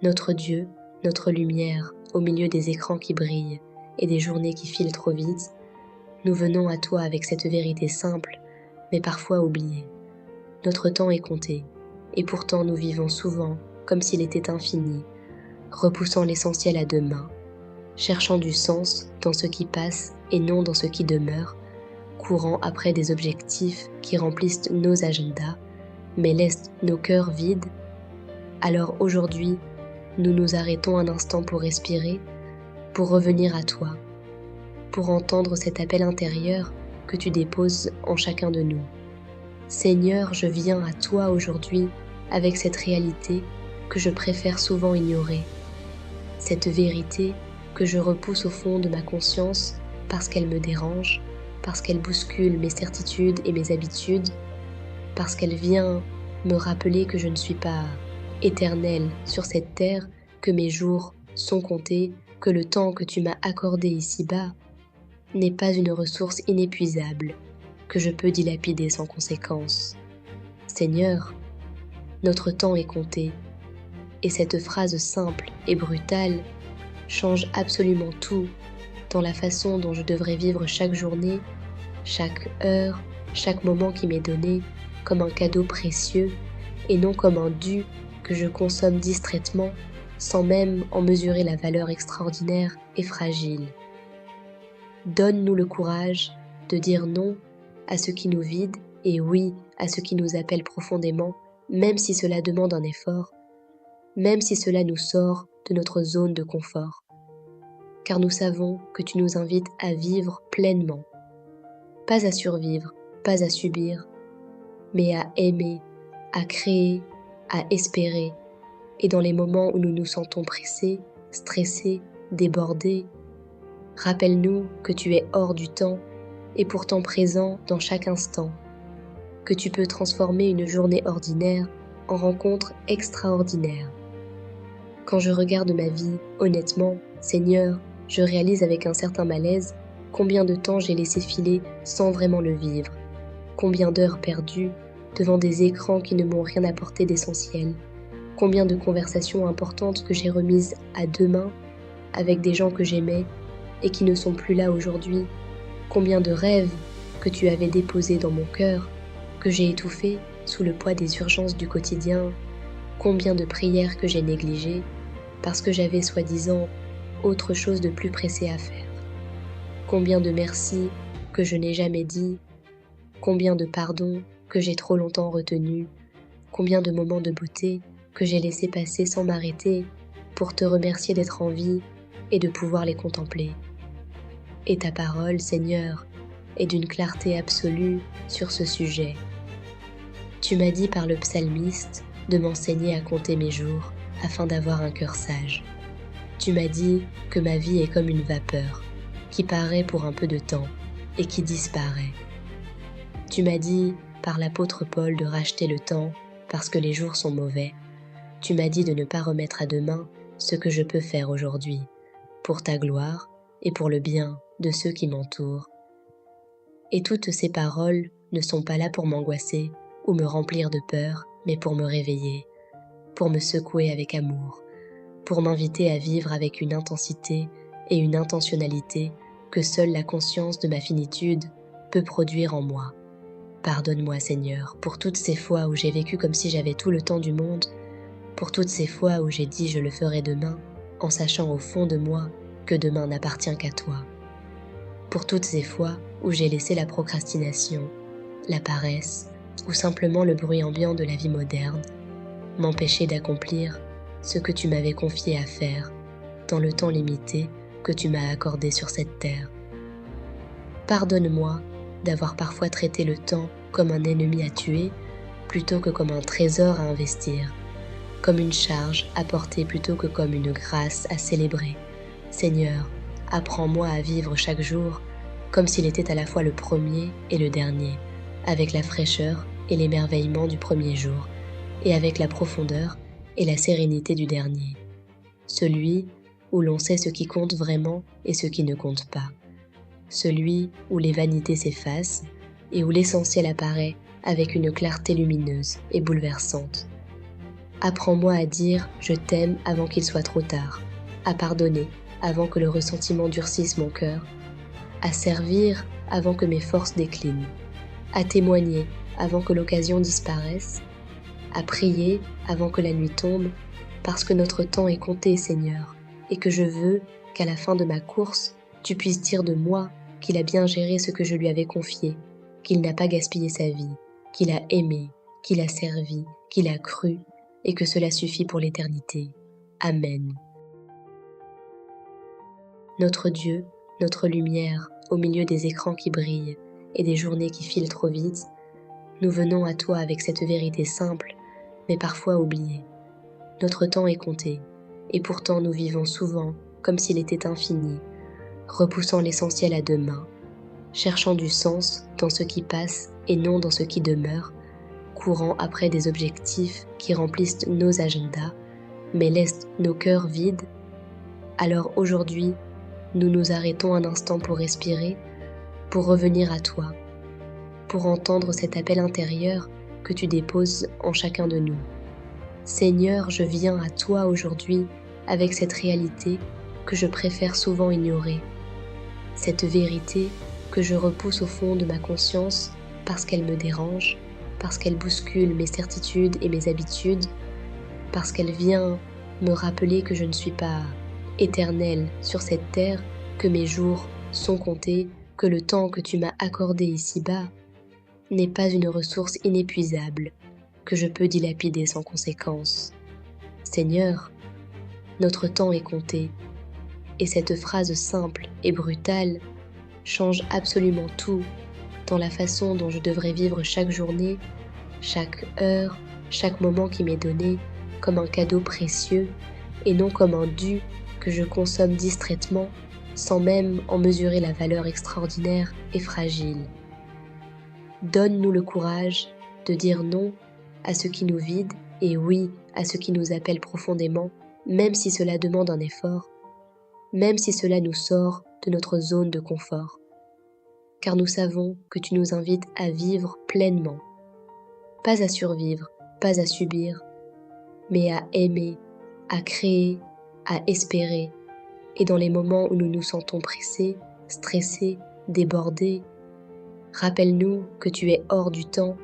Notre Dieu, notre lumière, au milieu des écrans qui brillent et des journées qui filent trop vite, nous venons à toi avec cette vérité simple, mais parfois oubliée. Notre temps est compté, et pourtant nous vivons souvent comme s'il était infini, repoussant l'essentiel à demain, cherchant du sens dans ce qui passe et non dans ce qui demeure, courant après des objectifs qui remplissent nos agendas, mais laissent nos cœurs vides. Alors aujourd'hui, nous nous arrêtons un instant pour respirer, pour revenir à toi, pour entendre cet appel intérieur que tu déposes en chacun de nous. Seigneur, je viens à toi aujourd'hui avec cette réalité que je préfère souvent ignorer, cette vérité que je repousse au fond de ma conscience parce qu'elle me dérange, parce qu'elle bouscule mes certitudes et mes habitudes, parce qu'elle vient me rappeler que je ne suis pas éternelle sur cette terre, que mes jours sont comptés, que le temps que tu m'as accordé ici-bas n'est pas une ressource inépuisable que je peux dilapider sans conséquence. Seigneur, notre temps est compté, et cette phrase simple et brutale change absolument tout dans la façon dont je devrais vivre chaque journée, chaque heure, chaque moment qui m'est donné comme un cadeau précieux et non comme un dû que je consomme distraitement sans même en mesurer la valeur extraordinaire et fragile. Donne-nous le courage de dire non à ce qui nous vide et oui à ce qui nous appelle profondément, même si cela demande un effort, même si cela nous sort de notre zone de confort. Car nous savons que tu nous invites à vivre pleinement, pas à survivre, pas à subir, mais à aimer, à créer, à espérer. Et dans les moments où nous nous sentons pressés, stressés, débordés, rappelle-nous que tu es hors du temps et pourtant présent dans chaque instant, que tu peux transformer une journée ordinaire en rencontre extraordinaire. Quand je regarde ma vie, honnêtement, Seigneur, je réalise avec un certain malaise combien de temps j'ai laissé filer sans vraiment le vivre, combien d'heures perdues devant des écrans qui ne m'ont rien apporté d'essentiel, combien de conversations importantes que j'ai remises à demain avec des gens que j'aimais et qui ne sont plus là aujourd'hui, combien de rêves que tu avais déposés dans mon cœur, que j'ai étouffés sous le poids des urgences du quotidien, combien de prières que j'ai négligées parce que j'avais soi-disant autre chose de plus pressé à faire, combien de merci que je n'ai jamais dit, combien de pardons que j'ai trop longtemps retenus, combien de moments de beauté que j'ai laissé passer sans m'arrêter pour te remercier d'être en vie et de pouvoir les contempler. Et ta parole, Seigneur, est d'une clarté absolue sur ce sujet. Tu m'as dit par le psalmiste de m'enseigner à compter mes jours afin d'avoir un cœur sage. Tu m'as dit que ma vie est comme une vapeur qui paraît pour un peu de temps et qui disparaît. Tu m'as dit par l'apôtre Paul de racheter le temps parce que les jours sont mauvais. Tu m'as dit de ne pas remettre à demain ce que je peux faire aujourd'hui, pour ta gloire et pour le bien de ceux qui m'entourent. Et toutes ces paroles ne sont pas là pour m'angoisser ou me remplir de peur, mais pour me réveiller, pour me secouer avec amour, pour m'inviter à vivre avec une intensité et une intentionnalité que seule la conscience de ma finitude peut produire en moi. Pardonne-moi, Seigneur, pour toutes ces fois où j'ai vécu comme si j'avais tout le temps du monde, pour toutes ces fois où j'ai dit je le ferai demain, en sachant au fond de moi que demain n'appartient qu'à toi. Pour toutes ces fois où j'ai laissé la procrastination, la paresse ou simplement le bruit ambiant de la vie moderne m'empêcher d'accomplir ce que tu m'avais confié à faire dans le temps limité que tu m'as accordé sur cette terre. Pardonne-moi d'avoir parfois traité le temps comme un ennemi à tuer plutôt que comme un trésor à investir, comme une charge à porter plutôt que comme une grâce à célébrer. Seigneur, apprends-moi à vivre chaque jour comme s'il était à la fois le premier et le dernier, avec la fraîcheur et l'émerveillement du premier jour, et avec la profondeur et la sérénité du dernier. Celui où l'on sait ce qui compte vraiment et ce qui ne compte pas. Celui où les vanités s'effacent et où l'essentiel apparaît avec une clarté lumineuse et bouleversante. Apprends-moi à dire « je t'aime » avant qu'il soit trop tard, à pardonner avant que le ressentiment durcisse mon cœur, à servir avant que mes forces déclinent, à témoigner avant que l'occasion disparaisse, à prier avant que la nuit tombe, parce que notre temps est compté, Seigneur, et que je veux qu'à la fin de ma course, tu puisses dire de moi qu'il a bien géré ce que je lui avais confié, qu'il n'a pas gaspillé sa vie, qu'il a aimé, qu'il a servi, qu'il a cru, et que cela suffit pour l'éternité. Amen. Notre Dieu, notre lumière, au milieu des écrans qui brillent et des journées qui filent trop vite, nous venons à toi avec cette vérité simple, mais parfois oubliée. Notre temps est compté, et pourtant nous vivons souvent comme s'il était infini, repoussant l'essentiel à demain, cherchant du sens dans ce qui passe et non dans ce qui demeure, courant après des objectifs qui remplissent nos agendas, mais laissent nos cœurs vides. Alors aujourd'hui, nous nous arrêtons un instant pour respirer, pour revenir à toi, pour entendre cet appel intérieur que tu déposes en chacun de nous. Seigneur, je viens à toi aujourd'hui avec cette réalité que je préfère souvent ignorer, cette vérité que je repousse au fond de ma conscience parce qu'elle me dérange, parce qu'elle bouscule mes certitudes et mes habitudes, parce qu'elle vient me rappeler que je ne suis pas éternelle sur cette terre, que mes jours sont comptés, que le temps que tu m'as accordé ici-bas n'est pas une ressource inépuisable que je peux dilapider sans conséquence. Seigneur, notre temps est compté, et cette phrase simple et brutale change absolument tout dans la façon dont je devrais vivre chaque journée, chaque heure, chaque moment qui m'est donné comme un cadeau précieux et non comme un dû que je consomme distraitement sans même en mesurer la valeur extraordinaire et fragile. Donne-nous le courage de dire non à ce qui nous vide et oui à ce qui nous appelle profondément, même si cela demande un effort, même si cela nous sort de notre zone de confort. Car nous savons que tu nous invites à vivre pleinement, pas à survivre, pas à subir, mais à aimer, à créer, à espérer. Et dans les moments où nous nous sentons pressés, stressés, débordés, rappelle-nous que tu es hors du temps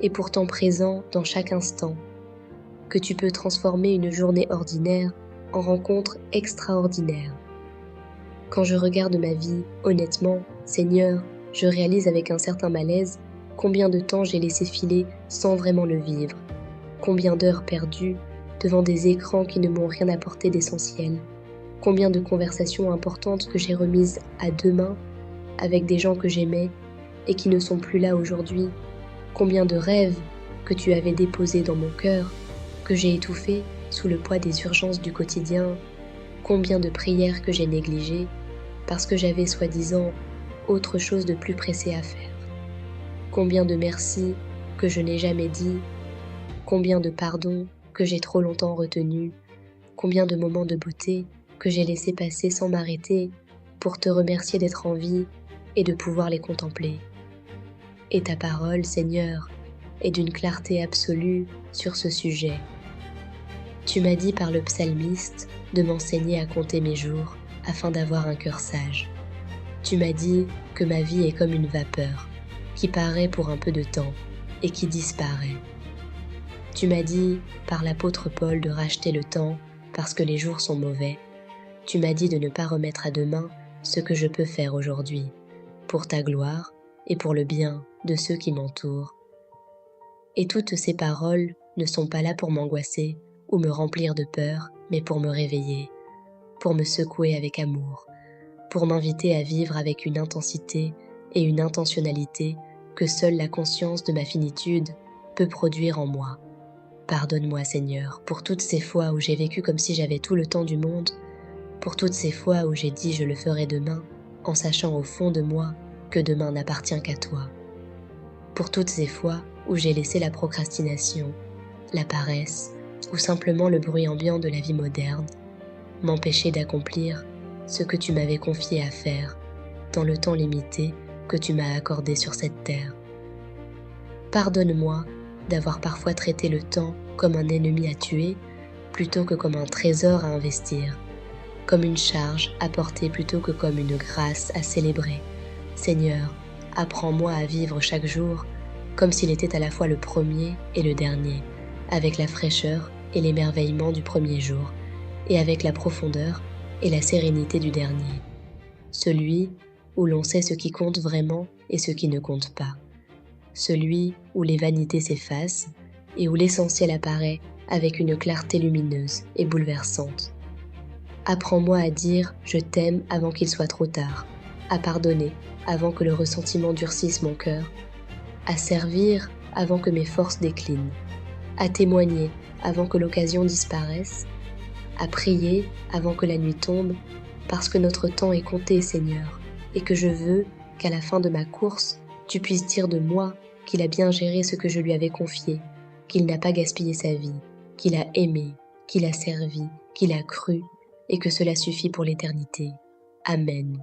et pourtant présent dans chaque instant, que tu peux transformer une journée ordinaire en rencontre extraordinaire. Quand je regarde ma vie, honnêtement, Seigneur, je réalise avec un certain malaise combien de temps j'ai laissé filer sans vraiment le vivre, combien d'heures perdues devant des écrans qui ne m'ont rien apporté d'essentiel, combien de conversations importantes que j'ai remises à demain avec des gens que j'aimais et qui ne sont plus là aujourd'hui, combien de rêves que tu avais déposés dans mon cœur, que j'ai étouffés sous le poids des urgences du quotidien, combien de prières que j'ai négligées parce que j'avais soi-disant autre chose de plus pressé à faire, combien de merci que je n'ai jamais dit, combien de pardons que j'ai trop longtemps retenus, combien de moments de beauté que j'ai laissé passer sans m'arrêter pour te remercier d'être en vie et de pouvoir les contempler. Et ta parole, Seigneur, est d'une clarté absolue sur ce sujet. Tu m'as dit par le psalmiste de m'enseigner à compter mes jours afin d'avoir un cœur sage. Tu m'as dit que ma vie est comme une vapeur qui paraît pour un peu de temps et qui disparaît. Tu m'as dit par l'apôtre Paul de racheter le temps parce que les jours sont mauvais. Tu m'as dit de ne pas remettre à demain ce que je peux faire aujourd'hui, pour ta gloire et pour le bien de ceux qui m'entourent. Et toutes ces paroles ne sont pas là pour m'angoisser ou me remplir de peur, mais pour me réveiller, pour me secouer avec amour, pour m'inviter à vivre avec une intensité et une intentionnalité que seule la conscience de ma finitude peut produire en moi. Pardonne-moi, Seigneur, pour toutes ces fois où j'ai vécu comme si j'avais tout le temps du monde, pour toutes ces fois où j'ai dit je le ferai demain, en sachant au fond de moi que demain n'appartient qu'à toi. Pour toutes ces fois où j'ai laissé la procrastination, la paresse ou simplement le bruit ambiant de la vie moderne m'empêcher d'accomplir ce que tu m'avais confié à faire dans le temps limité que tu m'as accordé sur cette terre. Pardonne-moi d'avoir parfois traité le temps comme un ennemi à tuer plutôt que comme un trésor à investir, comme une charge à porter plutôt que comme une grâce à célébrer. Seigneur, apprends-moi à vivre chaque jour comme s'il était à la fois le premier et le dernier, avec la fraîcheur et l'émerveillement du premier jour, et avec la profondeur et la sérénité du dernier. Celui où l'on sait ce qui compte vraiment et ce qui ne compte pas. Celui où les vanités s'effacent et où l'essentiel apparaît avec une clarté lumineuse et bouleversante. Apprends-moi à dire « je t'aime » avant qu'il soit trop tard, à pardonner avant que le ressentiment durcisse mon cœur, à servir avant que mes forces déclinent, à témoigner avant que l'occasion disparaisse, à prier avant que la nuit tombe, parce que notre temps est compté, Seigneur, et que je veux qu'à la fin de ma course, tu puisses dire de moi qu'il a bien géré ce que je lui avais confié, qu'il n'a pas gaspillé sa vie, qu'il a aimé, qu'il a servi, qu'il a cru, et que cela suffit pour l'éternité. Amen.